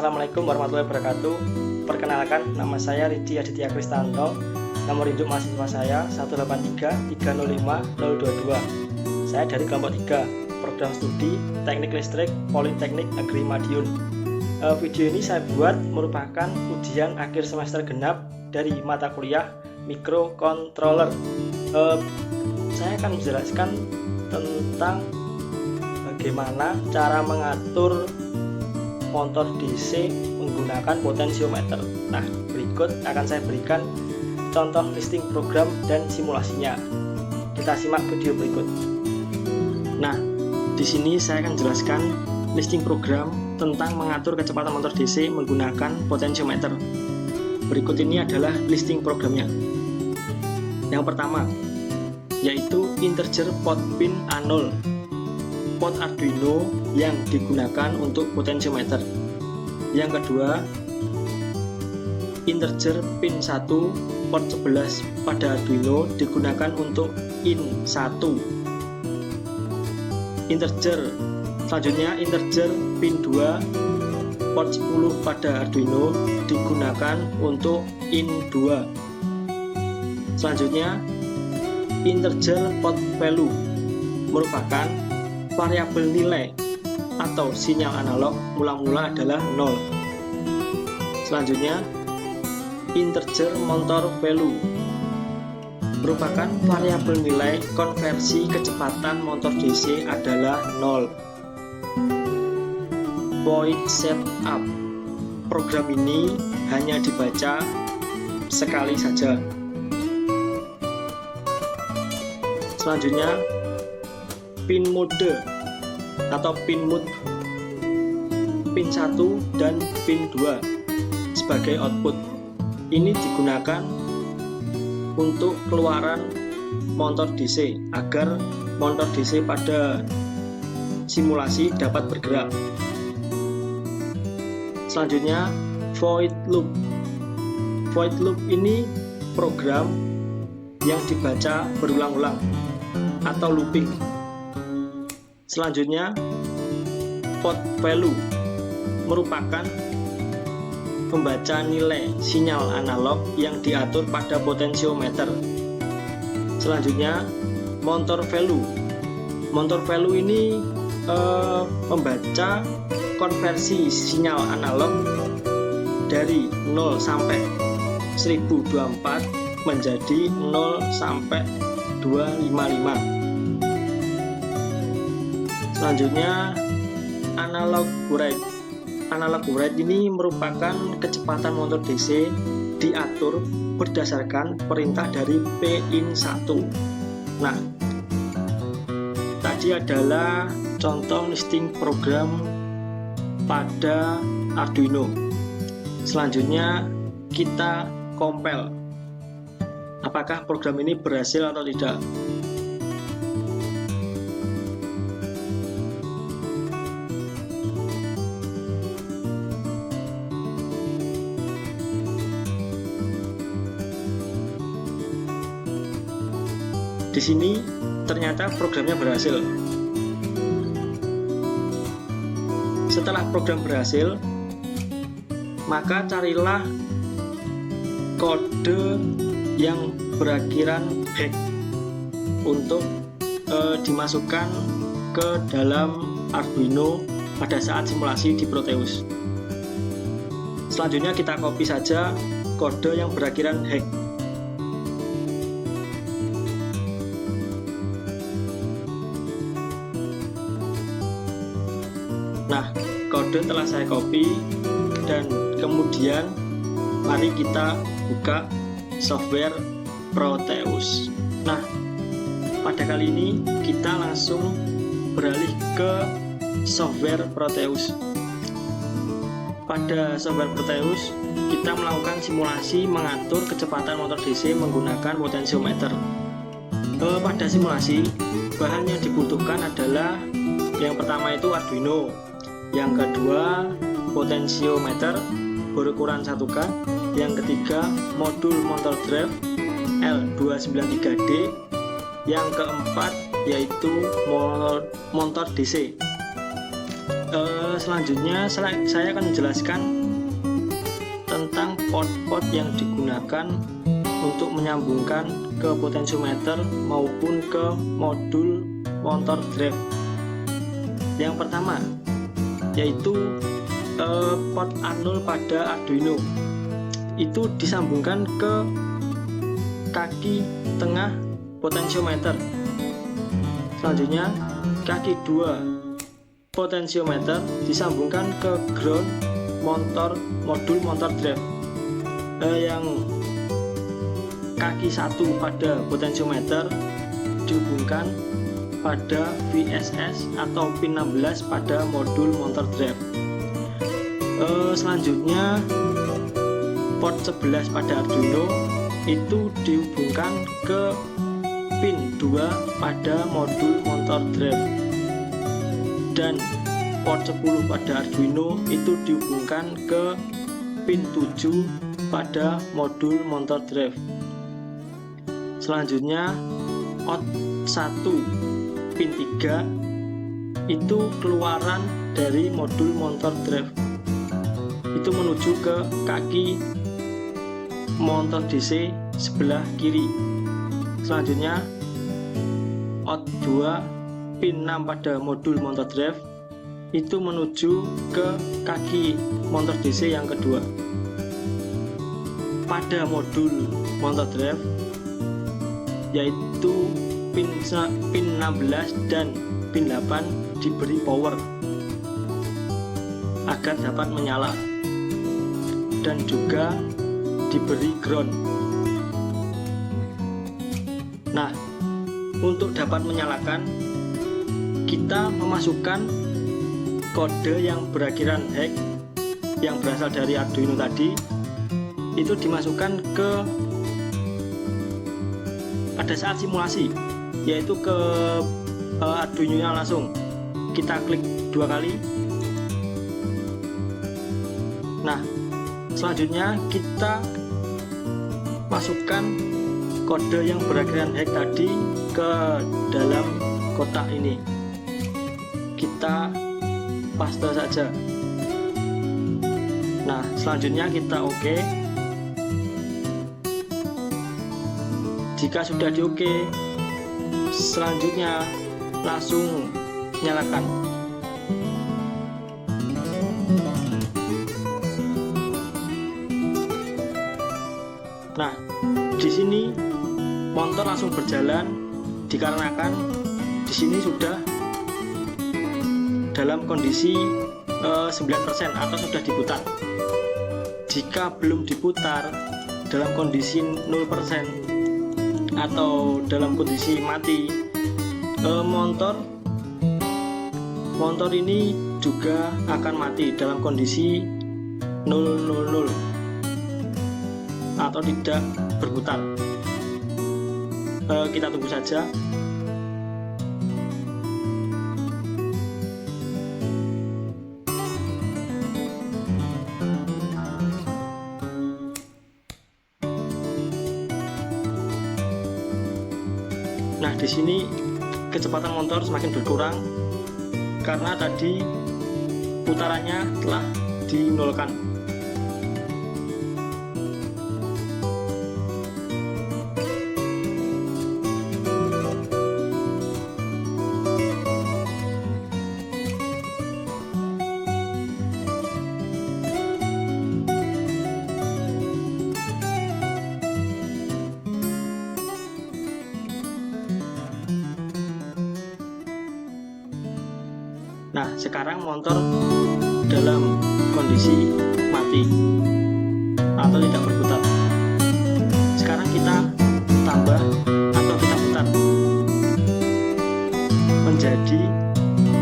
Assalamualaikum warahmatullahi wabarakatuh. Perkenalkan, nama saya Ridi Aditya Kristanto. Nomor induk mahasiswa saya 183305022. Saya dari kelompok 3, program studi Teknik Listrik Politeknik Negeri Madiun. Video ini saya buat merupakan ujian akhir semester genap dari mata kuliah Microcontroller. Saya akan menjelaskan tentang bagaimana cara mengatur motor DC menggunakan potensiometer. Nah, berikut akan saya berikan contoh listing program dan simulasinya. Kita simak video berikut. Nah, di sini saya akan jelaskan listing program tentang mengatur kecepatan motor DC menggunakan potensiometer. Berikut ini adalah listing programnya. Yang pertama, yaitu integer port pin A0. Port Arduino yang digunakan untuk potensiometer. Yang kedua, integer pin 1 port 11 pada Arduino digunakan untuk in 1. Selanjutnya integer pin 2 port 10 pada Arduino digunakan untuk in 2. Selanjutnya integer port value merupakan variabel nilai atau sinyal analog mula-mula adalah 0. Selanjutnya, integer motor value merupakan variabel nilai konversi kecepatan motor DC adalah 0. Void setup. Program ini hanya dibaca sekali saja. Selanjutnya, pin mode atau pin mode pin 1 dan pin 2 sebagai output. Ini digunakan untuk keluaran motor DC agar motor DC pada simulasi dapat bergerak. Selanjutnya, void loop. Void loop ini program yang dibaca berulang-ulang atau looping. Selanjutnya, port value merupakan pembaca nilai sinyal analog yang diatur pada potensiometer. Selanjutnya, motor value. Motor value ini membaca konversi sinyal analog dari 0 sampai 1024 menjadi 0 sampai 255. Selanjutnya, analog write. Analog write ini merupakan kecepatan motor DC diatur berdasarkan perintah dari PIN1. Nah, tadi adalah contoh listing program pada Arduino. Selanjutnya, kita compile. Apakah program ini berhasil atau tidak? Di sini ternyata programnya berhasil. Setelah program berhasil, maka carilah kode yang berakhiran hash untuk dimasukkan ke dalam Arduino pada saat simulasi di Proteus. Selanjutnya kita copy saja kode yang berakhiran hash. Nah, kode telah saya copy dan kemudian mari kita buka software Proteus. Nah, pada kali ini kita langsung beralih ke software Proteus. Pada software Proteus, kita melakukan simulasi mengatur kecepatan motor DC menggunakan potensiometer. Pada simulasi, bahan yang dibutuhkan adalah yang pertama itu Arduino, yang kedua potensiometer berukuran 1K, yang ketiga modul motor drive L293D, yang keempat yaitu motor DC. Selanjutnya saya akan menjelaskan tentang port-port yang digunakan untuk menyambungkan ke potensiometer maupun ke modul motor drive. Yang pertama yaitu port A0 pada Arduino, itu disambungkan ke kaki tengah potensiometer. Selanjutnya kaki 2 potensiometer disambungkan ke ground modul motor drive. Yang kaki 1 pada potensiometer dihubungkan pada VSS atau pin 16 pada modul motor drive. Selanjutnya port 11 pada Arduino itu dihubungkan ke pin 2 pada modul motor drive, dan port 10 pada Arduino itu dihubungkan ke pin 7 pada modul motor drive. Selanjutnya out 1 pin 3 itu keluaran dari modul motor drive, itu menuju ke kaki motor DC sebelah kiri. Selanjutnya out 2 pin 6 pada modul motor drive itu menuju ke kaki motor DC yang kedua. Pada modul motor drive yaitu pin 16 dan pin 8 diberi power agar dapat menyala, dan juga diberi ground. Nah, untuk dapat menyalakan, kita memasukkan kode yang berakhiran hex yang berasal dari Arduino tadi, itu dimasukkan ke pada saat simulasi, yaitu ke Arduino-nya langsung. Kita klik 2 kali. Nah, selanjutnya kita masukkan kode yang berakhiran hex tadi ke dalam kotak ini. Kita paste saja. Nah, selanjutnya kita OK. Jika sudah di OK, selanjutnya langsung nyalakan. Nah, di sini motor langsung berjalan dikarenakan di sini sudah dalam kondisi 9% atau sudah diputar. Jika belum diputar dalam kondisi 0% atau dalam kondisi mati, motor ini juga akan mati dalam kondisi 000 atau tidak berputar. Kita tunggu saja. Nah, di sini kecepatan motor semakin berkurang karena tadi putarannya telah dinolkan. Nah, sekarang motor dalam kondisi mati atau tidak berputar. Sekarang kita tambah atau kita putar menjadi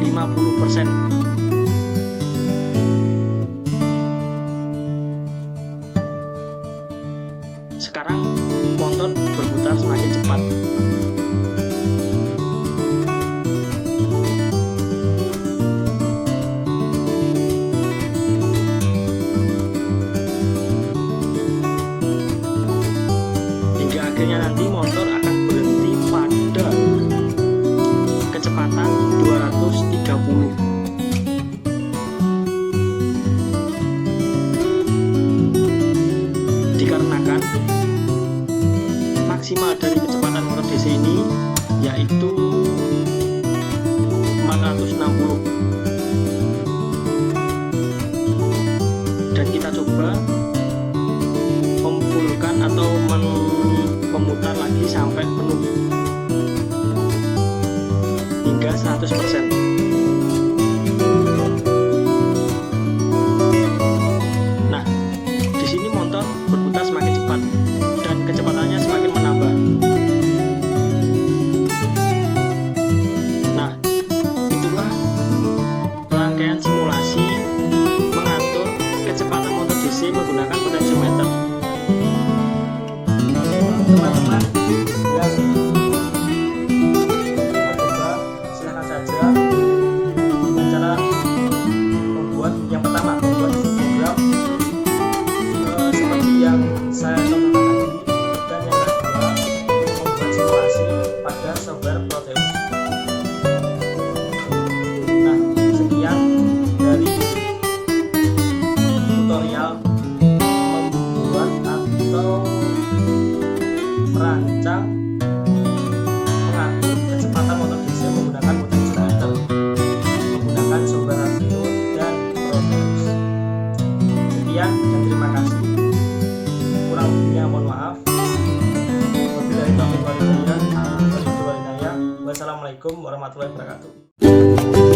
50%. Sekarang motor berputar semakin cepat. Akhirnya nanti motor akan berhenti pada kecepatan 230. maksimal dari kecepatan motor DC ini yaitu 460. Dan kita coba memfullkan atau memutar lagi sampai penuh hingga 100%. Nah, di sini motor berputar semakin cepat dan kecepatannya semakin menambah. Nah, itulah rangkaian simulasi mengatur kecepatan motor DC menggunakan potentiometer. Teman-teman yang coba, silahkan saja dengan cara membuat yang pertama, membuat program seperti yang saya contohkan tadi, dan yang kedua membuat simulasi pada software Proteus. Nah, sekian dari tutorial membuat atau merancang mengatur kecepatan motor DC menggunakan potentiometer menggunakan software Arduino dan Proteus. Sekian dan terima kasih. Kurang lebihnya mohon maaf. Wabillahi taufiq wal hidayah. Wassalamualaikum warahmatullahi wabarakatuh.